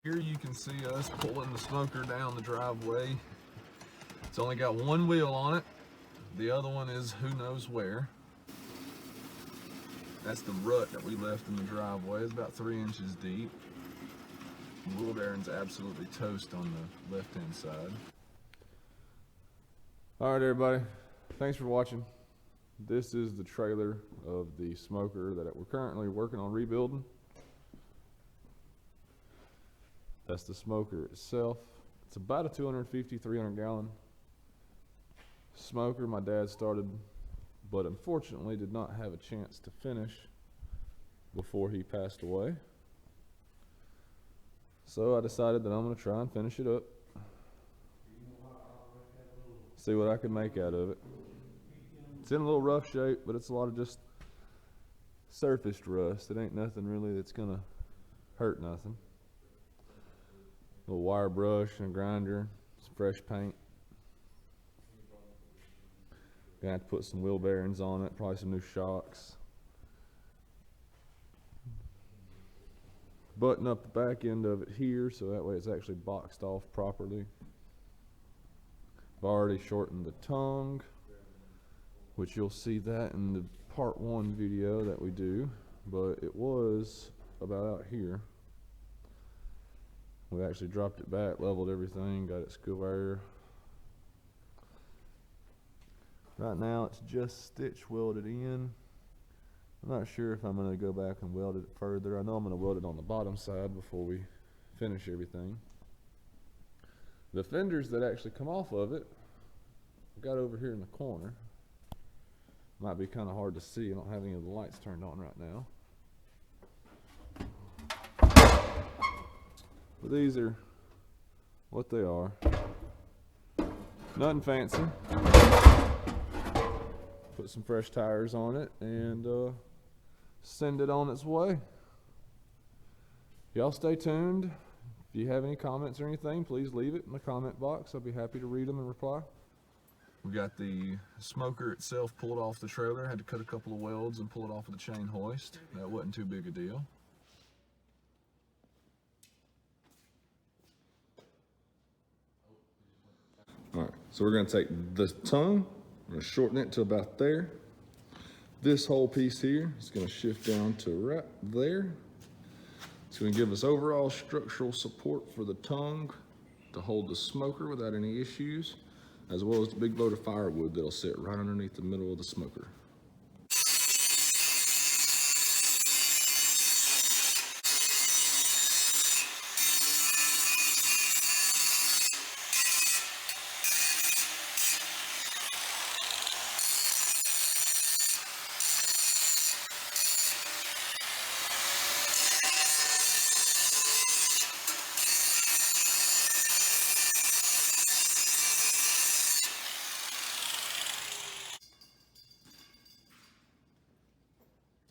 Here you can see us pulling the smoker down the driveway. It's only got one wheel on it. The other one is who knows where. That's the rut that we left in the driveway. It's about 3 inches deep. The wheel bearing's absolutely toast on the left-hand side. All right, everybody. Thanks for watching. This is the trailer of the smoker that we're currently working on rebuilding. That's the smoker itself. It's about a 250, 300 gallon smoker my dad started, but unfortunately did not have a chance to finish before he passed away. So I decided that I'm going to try and finish it up. See what I can make out of it. It's in a little rough shape, but it's a lot of just surfaced rust. It ain't nothing really that's going to hurt nothing. A little wire brush and a grinder, some fresh paint. Gonna have to put some wheel bearings on it, probably some new shocks. Button up the back end of it here so that way it's actually boxed off properly. I've already shortened the tongue, which you'll see that in the part 1 video that we do, but it was about out here. We actually dropped it back, leveled everything, got it square. Right now it's just stitch welded in. I'm not sure if I'm going to go back and weld it further. I know I'm going to weld it on the bottom side before we finish everything. The fenders that actually come off of it, I've got over here in the corner. Might be kind of hard to see. I don't have any of the lights turned on right now. But these are what they are. Nothing fancy. Put some fresh tires on it and send it on its way. Y'all stay tuned. If you have any comments or anything, please leave it in the comment box. I'll be happy to read them and reply. We got the smoker itself pulled off the trailer. Had to cut a couple of welds and pull it off of the chain hoist. That wasn't too big a deal. All right, so we're going to take the tongue, we're going to shorten it to about there. This whole piece here is going to shift down to right there. It's going to give us overall structural support for the tongue to hold the smoker without any issues, as well as the big load of firewood that'll sit right underneath the middle of the smoker.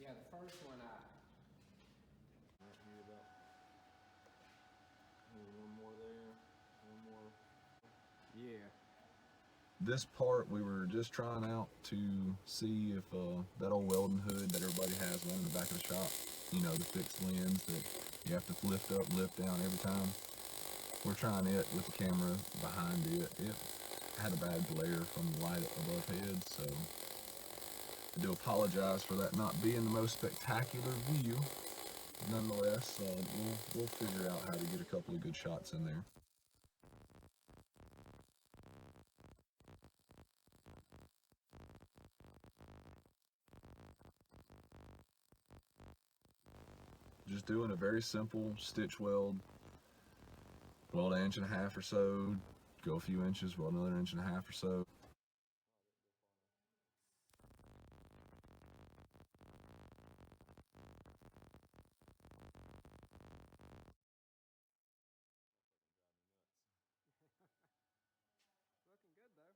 Yeah, the first one One more there, one more. yeah. This part we were just trying out to see if that old welding hood that everybody has on the back of the shop, you know, the fixed lens that you have to lift up, lift down every time. We're trying it with the camera behind it. It had a bad glare from the light above head, so I do apologize for that not being the most spectacular view. Nonetheless, we'll figure out how to get a couple of good shots in there. Just doing a very simple stitch weld. Weld an 1.5 inches or so, go a few inches, weld another 1.5 inches or so. Looking good though.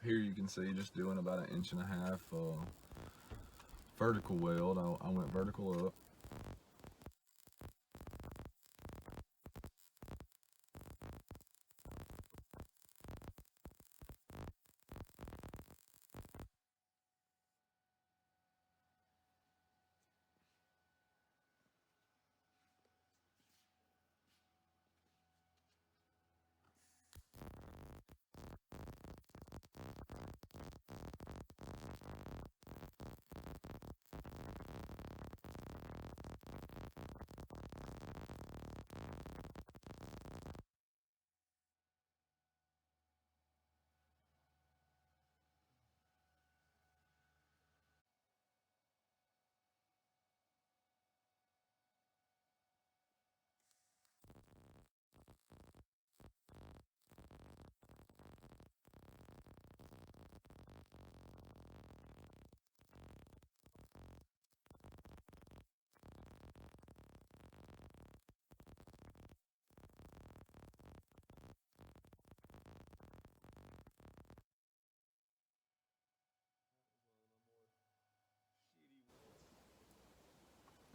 here you can see just doing about 1.5 inches vertical weld. I went vertical up.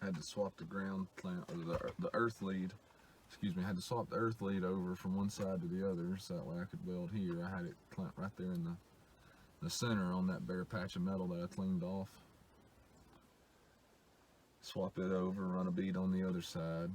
Had to swap the ground clamp, or the earth lead. Excuse me. Had to swap the earth lead over from one side to the other, so that way I could weld here. I had it clamped right there in the center on that bare patch of metal that I cleaned off. Swap it over, run a bead on the other side.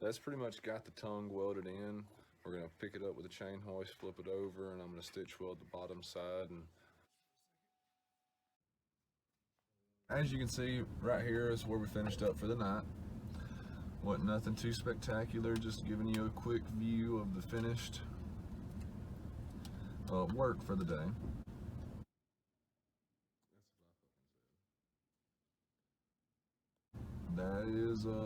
That's pretty much got the tongue welded in. We're gonna pick it up with a chain hoist, flip it over, and I'm gonna stitch weld the bottom side. And as you can see right here is where we finished up for the night. Wasn't nothing too spectacular, just giving you a quick view of the finished work for the day.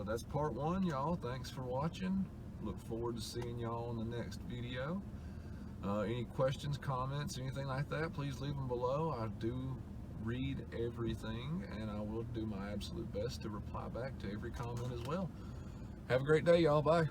That's part one, y'all. Thanks for watching. Look forward to seeing y'all in the next video. Any questions, comments, anything like that, please leave them below. I do read everything, and I will do my absolute best to reply back to every comment as well. Have a great day, y'all. Bye.